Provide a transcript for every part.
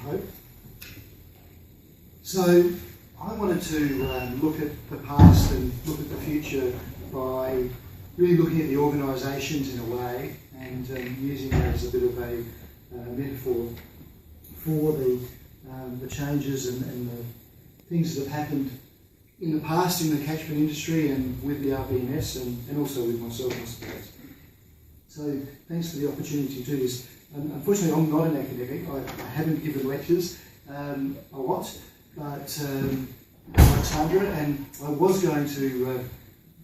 hope. So I wanted to look at the past and look at the future by really looking at the organisations in a way and using that as a bit of a metaphor for the changes and the things that have happened in the past in the catchment industry and with the RBMS and also with myself, I suppose. So thanks for the opportunity to do this. Unfortunately, I'm not an academic. I haven't given lectures a lot, but like Sandra, and I was going to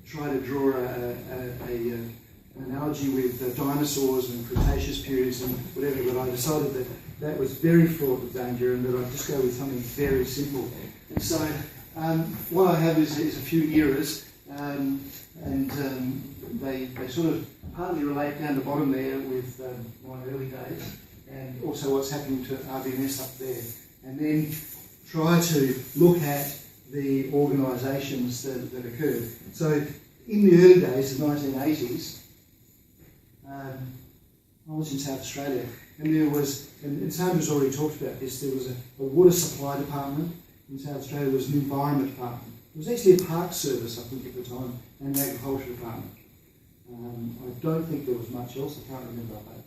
try to draw an analogy with dinosaurs and Cretaceous periods and whatever, but I decided that that was very fraught with danger and that I'd just go with something very simple. And so what I have is a few eras, and they sort of partly relate down the bottom there with my early days and also what's happening to RBMS up there. And then try to look at the organisations that occurred. So in the early days, the 1980s, I was in South Australia, and there was, and Sandra's already talked about this, there was a water supply department in South Australia, there was an environment department. There was actually a park service, I think, at the time, and an agriculture department. I don't think there was much else, I can't remember that.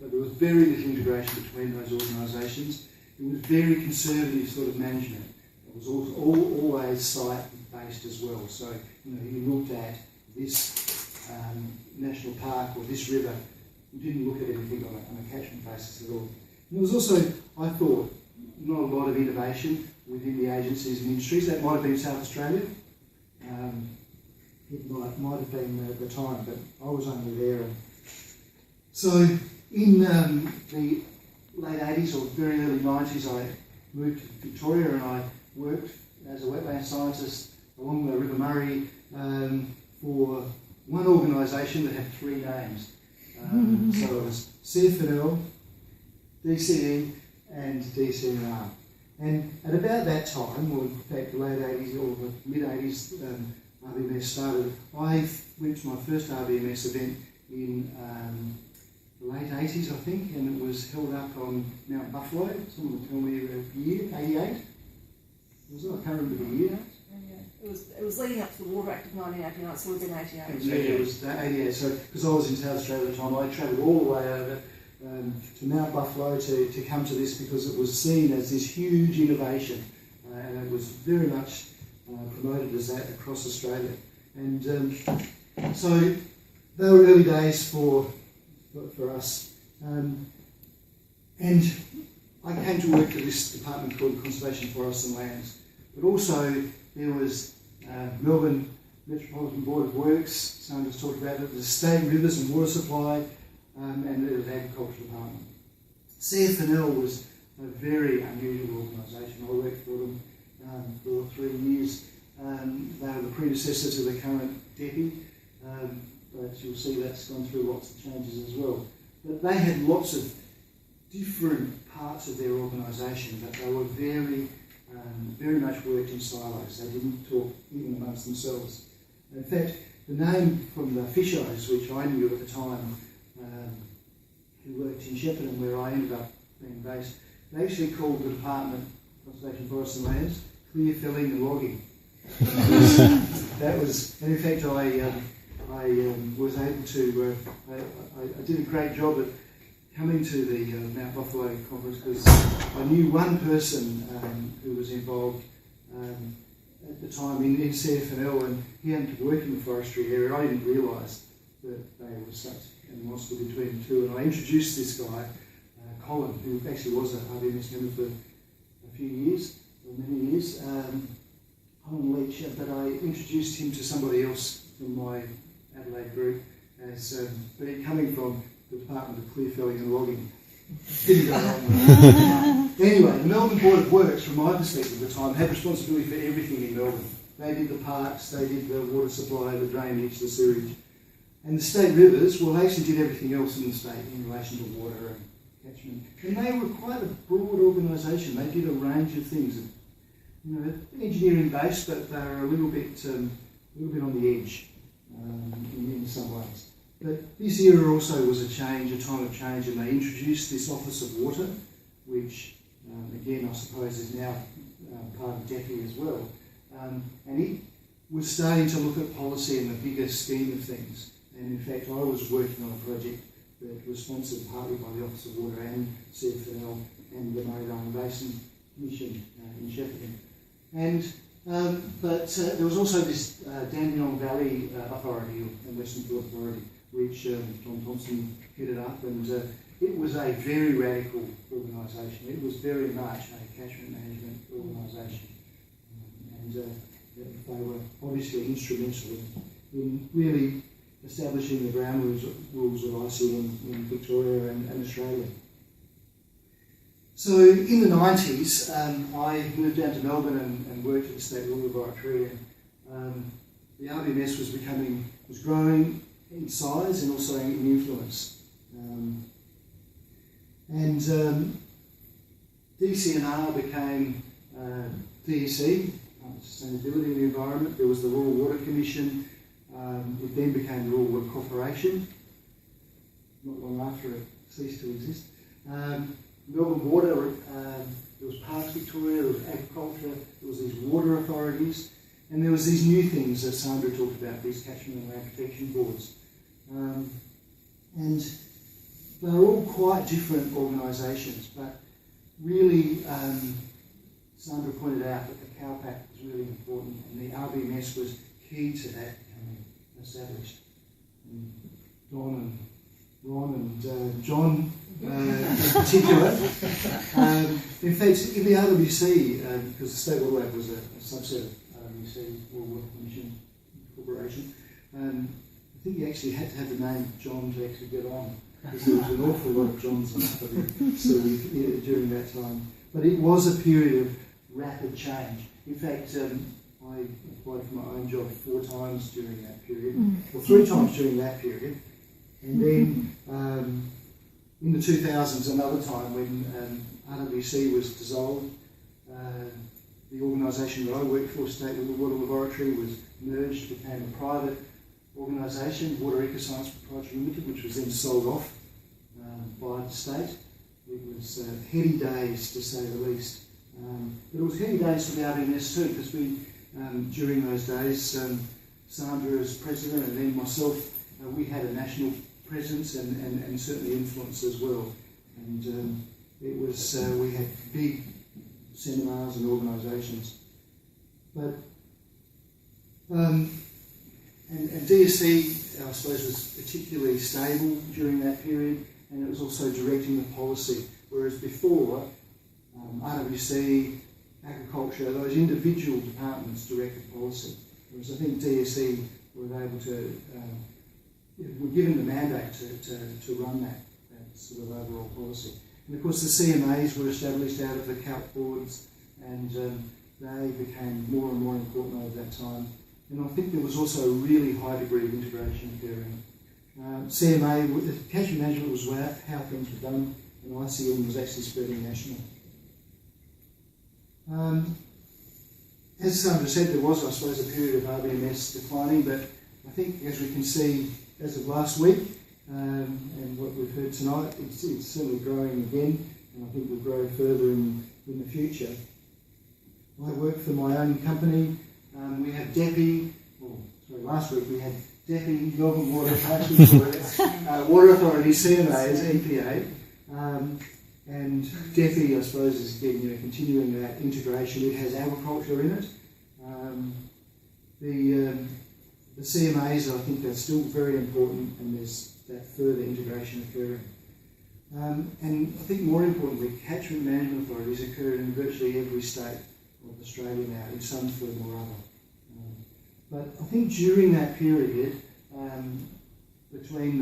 But there was very little integration between those organisations. It was very conservative sort of management. It was always site-based as well. So, you looked at this national park or this river, you didn't look at anything on a catchment basis at all. And there was also, I thought, not a lot of innovation within the agencies and industries. That might have been South Australia. It might have been the time, but I was only there. So in the late 80s or very early 90s, I moved to Victoria and I worked as a wetland scientist along the River Murray for one organisation that had three names. So it was CFNL, DCE and DCNR. And at about that time, or in fact the late 80s or the mid 80s, RBMS started. I went to my first RBMS event in the late 80s, I think, and it was held up on Mount Buffalo. Someone will tell me the year, 88? Was it? I can't remember the year. It was leading up to the Water Act of 1989, so it would have been 88. Yeah, it was 88. So, because I was in South Australia at the time, I travelled all the way over to Mount Buffalo to come to this because it was seen as this huge innovation, and it was very much promoted as that across Australia. And so they were early days for us. And I came to work for this department called Conservation Forests and Lands. But also there was Melbourne Metropolitan Board of Works, Sandra's talked about it, the State Rivers and Water Supply, and the Agriculture Department. CFNL was a very unusual organisation. I worked for them for 3 years. They were the predecessor to the current DEPI, but you'll see that's gone through lots of changes as well. But they had lots of different parts of their organisation, but they were very much worked in silos. They didn't talk even amongst themselves. In fact, the name from the Fisheyes, which I knew at the time, who worked in Shepparton, where I ended up being based, they actually called the department, Conservation Forests and Lands, clear felling and logging. That was, and in fact, I was able to, I did a great job at coming to the Mount Buffalo conference because I knew one person who was involved at the time in CFNL, and he happened to work in the forestry area. I didn't realise that they were such animosity between the two, and I introduced this guy, Colin, who actually was a RBMS member for a few years, or many years, Colin Leach, but I introduced him to somebody else from my Adelaide group as coming from the Department of Clear Felling and Logging. Didn't go wrong with that. Anyway, the Melbourne Board of Works, from my perspective at the time, had responsibility for everything in Melbourne. They did the parks, they did the water supply, the drainage, the sewage. And the State Rivers, well, they actually did everything else in the state in relation to water and catchment. And they were quite a broad organisation. They did a range of things. Engineering based, but they were a little bit on the edge in some ways. But this era also was a time of change, and they introduced this Office of Water, which again I suppose is now part of DEPI as well. And it was starting to look at policy in the bigger scheme of things. And in fact, I was working on a project that was sponsored partly by the Office of Water and CFL and the Murray-Darling Basin Commission in Shepparton. And but there was also this Dandenong Valley Authority and Western Port Authority, which John Thompson headed up, and it was a very radical organisation. It was very much a catchment management organisation, and they were obviously instrumental in really establishing the ground rules of ICN in Victoria and Australia. So in the 90s, I moved down to Melbourne and worked at the State Water Laboratory, and the RBMS was growing in size and also in influence. DCNR became DSE, Sustainability and the Environment. There was the Rural Water Commission. It then became the Rural Water Corporation, not long after it ceased to exist. Melbourne Water, there was Parks Victoria, there was Agriculture, there was these water authorities, and there was these new things that Sandra talked about, these catchment and land protection boards. And they were all quite different organisations, but really Sandra pointed out that the CalPAC was really important, and the RBMS was key to that becoming established. And Don and Ron and John in particular. In fact, in the RWC, because the State Water Lab was a subset of RWC, World Water Commission Corporation, I think you actually had to have the name John to actually get on, because there was an awful lot of Johns on the during that time. But it was a period of rapid change. In fact, I applied for my own job 4 times during that period, or 3 times during that period. And then in the 2000s, another time when RWC was dissolved, the organisation that I worked for, State Water Laboratory, was merged, became a private organisation, Water Ecoscience Proprietary Limited, which was then sold off by the state. It was heady days, to say the least. But it was heady days for the RBMS too, because we, during those days, Sandra as president and then myself, we had a national presence and certainly influence as well. And it was we had big seminars and organisations. But and DSE, I suppose, was particularly stable during that period, and it was also directing the policy, whereas before RWC, Agriculture, those individual departments directed policy, whereas I think DSE were able to were given the mandate to run that sort of overall policy. And of course the CMAs were established out of the CALP boards, and they became more and more important over that time. And I think there was also a really high degree of integration occurring. CMA, the catchment management was how things were done, and ICN was actually spreading national. As Sandra said, there was, I suppose, a period of RBMS declining, but I think, as we can see, as of last week, and what we've heard tonight, it's certainly growing again, and I think will grow further in the future. I work for my own company. We have DEPI, last week we had DEPI, Melbourne Water, Water Authority, CMAs, EPA, and DEPI, I suppose, is again continuing that integration. It has agriculture in it. The CMAs, I think, are still very important, and there's that further integration occurring. And I think more importantly, catchment management authorities occur in virtually every state of Australia now, in some form or other. But I think during that period, between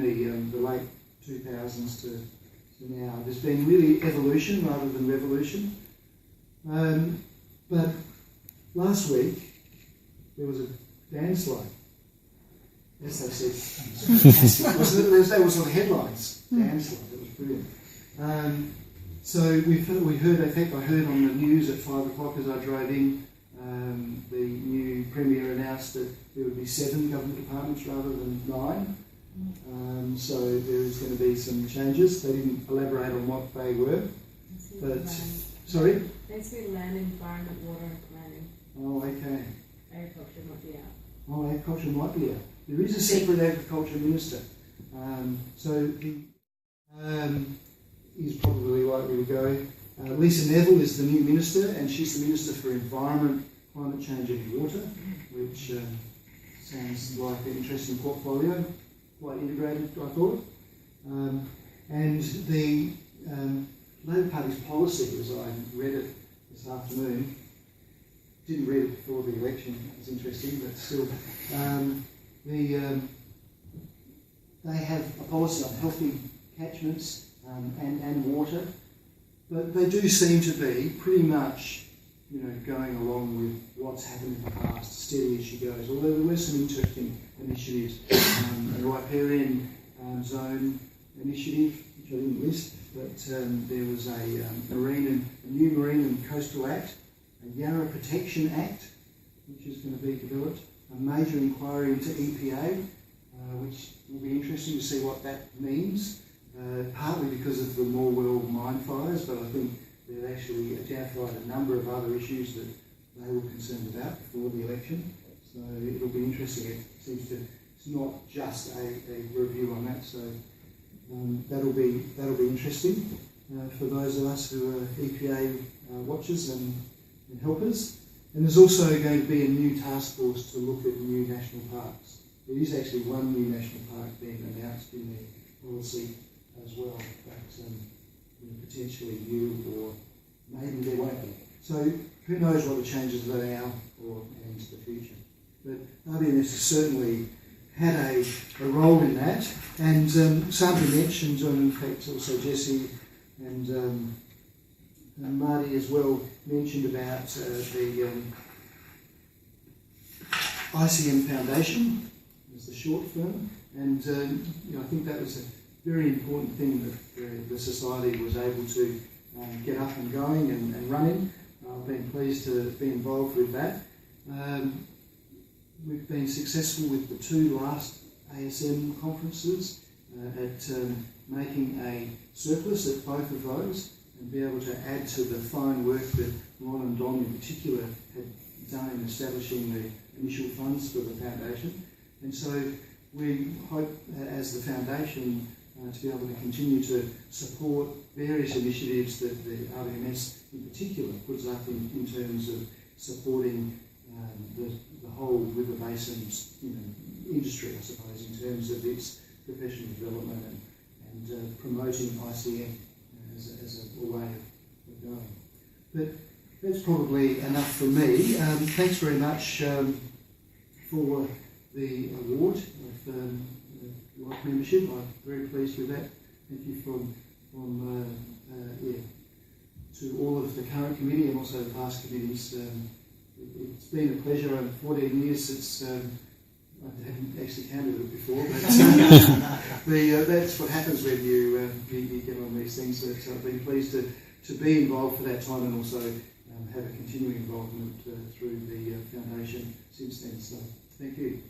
the late 2000s to now, there's been really evolution rather than revolution. But last week, there was a landslide. As they said, that was on the headlines. Landslide, it was brilliant. So we heard, in fact, I heard on the news at 5 o'clock as I drove in, the new Premier announced that there would be 7 government departments rather than 9. So there is going to be some changes. They didn't elaborate on what they were. But, sorry? Needs to be land, environment, water and planning. Oh, okay. Agriculture might be out. Oh, agriculture might be out. There is a separate agriculture minister. So he is probably likely to go. Lisa Neville is the new minister, and she's the Minister for Environment, Climate Change and Water, which sounds like an interesting portfolio, quite integrated, I thought. And the Labor Party's policy, as I read it this afternoon, didn't read it before the election, it was interesting, but still, they have a policy on healthy catchments and water, but they do seem to be pretty much, going along with what's happened in the past, steady as she goes. Although there were some interesting initiatives, the riparian zone initiative, which I didn't list, but there was a new Marine and Coastal Act, a Yarra Protection Act, which is going to be developed, a major inquiry into EPA, which will be interesting to see what that means, partly because of the Morwell mine fires, but I think they've actually identified a number of other issues that they were concerned about before the election. So it'll be interesting. It seems to, it's not just a review on that, so that'll be interesting for those of us who are EPA watchers and helpers. And there's also going to be a new task force to look at new national parks. There is actually one new national park being announced in the policy as well, but potentially new, or maybe there won't be. So who knows what the changes are now or into the future. But RBNS has certainly had a role in that, and Sandra mentioned, and in fact also Jesse and Marty as well mentioned about the ICM Foundation as the short firm, and I think that was a very important thing that the Society was able to get up and going and running. I've been pleased to be involved with that. We've been successful with the two last ASM conferences at making a surplus at both of those, and be able to add to the fine work that Ron and Don in particular had done in establishing the initial funds for the foundation. And so we hope as the foundation to be able to continue to support various initiatives that the RBNS in particular puts up in terms of supporting the whole river basin's industry, I suppose, in terms of its professional development and promoting ICM as a way of going. But that's probably enough from me. Thanks very much for the award of life membership. I'm very pleased with that. Thank you from to all of the current committee and also the past committees. It's been a pleasure over 14 years since I haven't actually counted it before, but that's what happens when you get on these things. So I've been pleased to be involved for that time, and also have a continuing involvement through the foundation since then. So thank you.